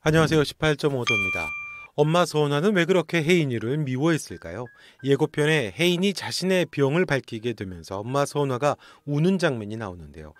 안녕하세요. 18.5도입니다. 엄마 서은아는 왜 그렇게 혜인이를 미워했을까요? 예고편에 혜인이 자신의 병을 밝히게 되면서 엄마 서은아가 우는 장면이 나오는데요.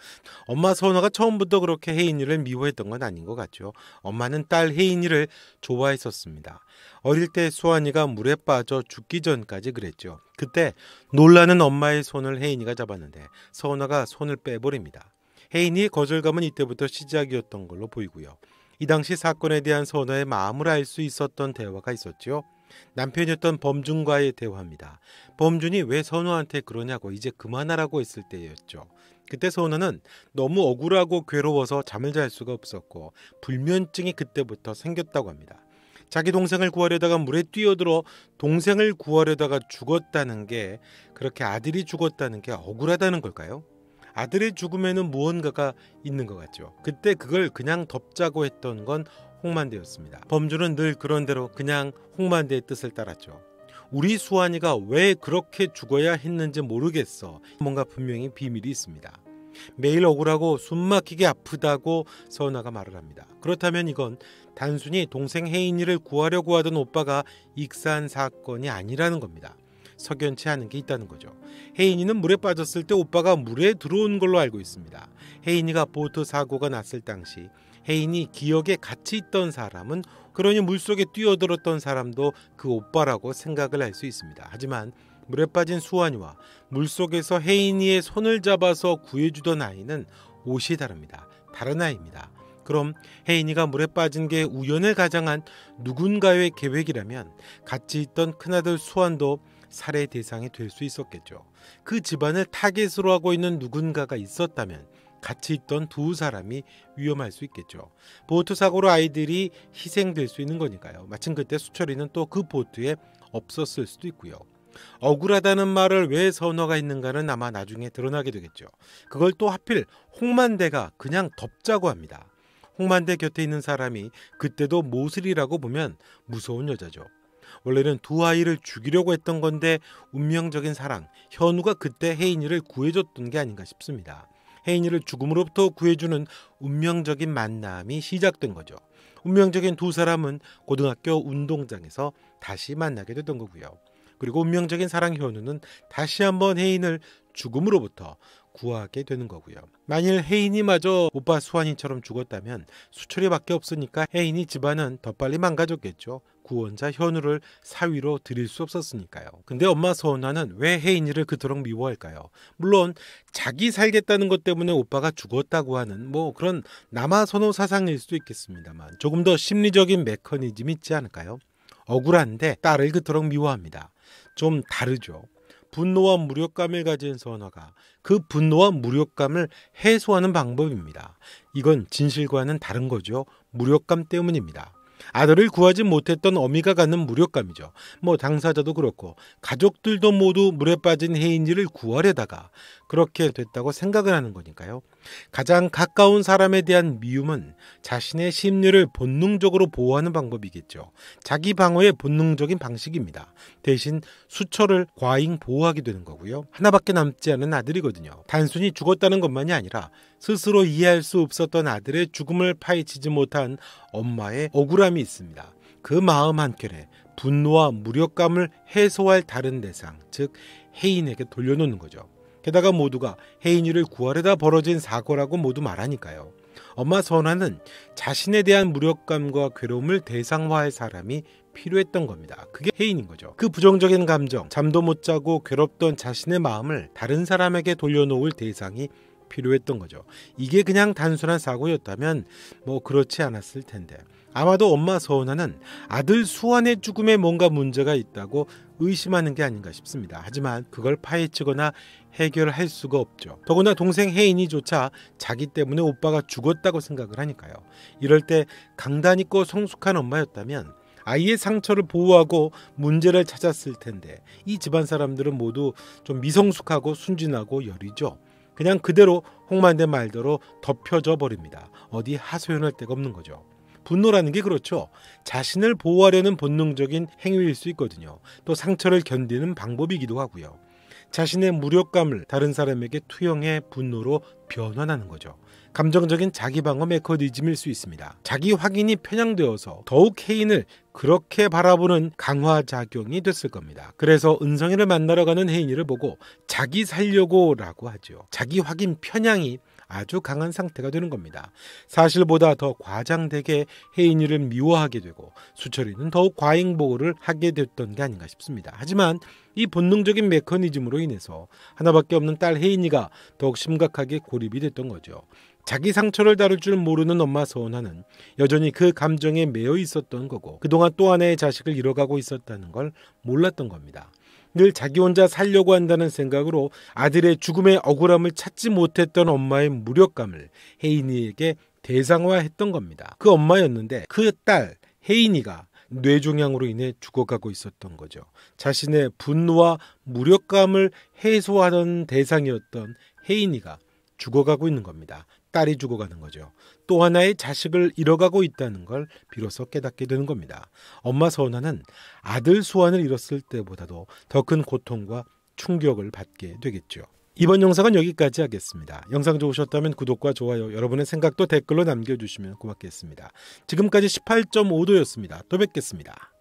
엄마 서은아가 처음부터 그렇게 혜인이를 미워했던 건 아닌 것 같죠. 엄마는 딸 혜인이를 좋아했었습니다. 어릴 때 수환이가 물에 빠져 죽기 전까지 그랬죠. 그때 놀라는 엄마의 손을 혜인이가 잡았는데 서은아가 손을 빼버립니다. 혜인이의 거절감은 이때부터 시작이었던 걸로 보이고요. 이 당시 사건에 대한 서은아의 마음을 알 수 있었던 대화가 있었죠. 남편이었던 범준과의 대화입니다. 범준이 왜 선우한테 그러냐고 이제 그만하라고 했을 때였죠. 그때 선우는 너무 억울하고 괴로워서 잠을 잘 수가 없었고 불면증이 그때부터 생겼다고 합니다. 자기 동생을 구하려다가 물에 뛰어들어 동생을 구하려다가 죽었다는 게 그렇게 아들이 죽었다는 게 억울하다는 걸까요? 아들의 죽음에는 무언가가 있는 것 같죠. 그때 그걸 그냥 덮자고 했던 건 홍만대였습니다. 범주는 늘 그런 대로 그냥 홍만대의 뜻을 따랐죠. 우리 수환이가 왜 그렇게 죽어야 했는지 모르겠어. 뭔가 분명히 비밀이 있습니다. 매일 억울하고 숨막히게 아프다고 서은아가 말을 합니다. 그렇다면 이건 단순히 동생 혜인이를 구하려고 하던 오빠가 익사한 사건이 아니라는 겁니다. 석연치 않은 게 있다는 거죠. 혜인이는 물에 빠졌을 때 오빠가 물에 들어온 걸로 알고 있습니다. 혜인이가 보트 사고가 났을 당시 혜인이 기억에 같이 있던 사람은, 그러니 물속에 뛰어들었던 사람도 그 오빠라고 생각을 할 수 있습니다. 하지만 물에 빠진 수환이와 물속에서 혜인이의 손을 잡아서 구해주던 아이는 옷이 다릅니다. 다른 아이입니다. 그럼 혜인이가 물에 빠진 게 우연을 가장한 누군가의 계획이라면 같이 있던 큰아들 수환도 살해 대상이 될 수 있었겠죠. 그 집안을 타겟으로 하고 있는 누군가가 있었다면 같이 있던 두 사람이 위험할 수 있겠죠. 보트 사고로 아이들이 희생될 수 있는 거니까요. 마침 그때 수철이는 또 그 보트에 없었을 수도 있고요. 억울하다는 말을 왜 선호가 있는가는 아마 나중에 드러나게 되겠죠. 그걸 또 하필 홍만대가 그냥 덮자고 합니다. 홍만대 곁에 있는 사람이 그때도 모슬이라고 보면 무서운 여자죠. 원래는 두 아이를 죽이려고 했던 건데 운명적인 사랑, 현우가 그때 혜인이를 구해줬던 게 아닌가 싶습니다. 혜인이를 죽음으로부터 구해주는 운명적인 만남이 시작된 거죠. 운명적인 두 사람은 고등학교 운동장에서 다시 만나게 됐던 거고요. 그리고 운명적인 사랑 현우는 다시 한번 혜인을 죽음으로부터 구하게 되는 거고요. 만일 혜인이마저 오빠 수환이처럼 죽었다면 수철이밖에 없으니까 혜인이 집안은 더 빨리 망가졌겠죠. 구원자 현우를 사위로 드릴 수 없었으니까요. 근데 엄마 서은아는 왜 혜인이를 그토록 미워할까요? 물론 자기 살겠다는 것 때문에 오빠가 죽었다고 하는 그런 남아선호 사상일 수도 있겠습니다만 조금 더 심리적인 메커니즘이 있지 않을까요? 억울한데 딸을 그토록 미워합니다. 좀 다르죠. 분노와 무력감을 가진 서은아가 그 분노와 무력감을 해소하는 방법입니다. 이건 진실과는 다른 거죠. 무력감 때문입니다. 아들을 구하지 못했던 어미가 갖는 무력감이죠. 당사자도 그렇고 가족들도 모두 물에 빠진 혜인이를 구하려다가 그렇게 됐다고 생각을 하는 거니까요. 가장 가까운 사람에 대한 미움은 자신의 심리를 본능적으로 보호하는 방법이겠죠. 자기 방어의 본능적인 방식입니다. 대신 수철을 과잉 보호하게 되는 거고요. 하나밖에 남지 않은 아들이거든요. 단순히 죽었다는 것만이 아니라 스스로 이해할 수 없었던 아들의 죽음을 파헤치지 못한 엄마의 억울함이 있습니다. 그 마음 한켠에 분노와 무력감을 해소할 다른 대상, 즉 혜인에게 돌려놓는 거죠. 게다가 모두가 혜인이를 구하려다 벌어진 사고라고 모두 말하니까요. 엄마 선아는 자신에 대한 무력감과 괴로움을 대상화할 사람이 필요했던 겁니다. 그게 혜인인 거죠. 그 부정적인 감정, 잠도 못 자고 괴롭던 자신의 마음을 다른 사람에게 돌려놓을 대상이 필요했던 거죠. 이게 그냥 단순한 사고였다면 그렇지 않았을 텐데 아마도 엄마 서은아는 아들 수환의 죽음에 뭔가 문제가 있다고 의심하는 게 아닌가 싶습니다. 하지만 그걸 파헤치거나 해결할 수가 없죠. 더구나 동생 혜인이조차 자기 때문에 오빠가 죽었다고 생각을 하니까요. 이럴 때 강단 있고 성숙한 엄마였다면 아이의 상처를 보호하고 문제를 찾았을 텐데 이 집안 사람들은 모두 좀 미성숙하고 순진하고 여리죠. 그냥 그대로 홍만대 말대로 덮여져 버립니다. 어디 하소연할 데가 없는 거죠. 분노라는 게 그렇죠. 자신을 보호하려는 본능적인 행위일 수 있거든요. 또 상처를 견디는 방법이기도 하고요. 자신의 무력감을 다른 사람에게 투영해 분노로 변환하는 거죠. 감정적인 자기방어 메커니즘일 수 있습니다. 자기 확인이 편향되어서 더욱 혜인을 그렇게 바라보는 강화작용이 됐을 겁니다. 그래서 은성이를 만나러 가는 혜인이를 보고 자기 살려고 라고 하죠. 자기 확인 편향이 아주 강한 상태가 되는 겁니다. 사실보다 더 과장되게 혜인이를 미워하게 되고 수철이는 더욱 과잉보호를 하게 됐던 게 아닌가 싶습니다. 하지만 이 본능적인 메커니즘으로 인해서 하나밖에 없는 딸 혜인이가 더욱 심각하게 고립이 됐던 거죠. 자기 상처를 다룰 줄 모르는 엄마 서은하는 여전히 그 감정에 매여 있었던 거고 그동안 또 하나의 자식을 잃어가고 있었다는 걸 몰랐던 겁니다. 늘 자기 혼자 살려고 한다는 생각으로 아들의 죽음의 억울함을 찾지 못했던 엄마의 무력감을 혜인이에게 대상화했던 겁니다. 그 엄마였는데 그 딸 혜인이가 뇌종양으로 인해 죽어가고 있었던 거죠. 자신의 분노와 무력감을 해소하던 대상이었던 혜인이가 죽어가고 있는 겁니다. 딸이 죽어가는 거죠. 또 하나의 자식을 잃어가고 있다는 걸 비로소 깨닫게 되는 겁니다. 엄마 서은하는 아들 수완을 잃었을 때보다도 더 큰 고통과 충격을 받게 되겠죠. 이번 영상은 여기까지 하겠습니다. 영상 좋으셨다면 구독과 좋아요, 여러분의 생각도 댓글로 남겨주시면 고맙겠습니다. 지금까지 18.5도였습니다. 또 뵙겠습니다.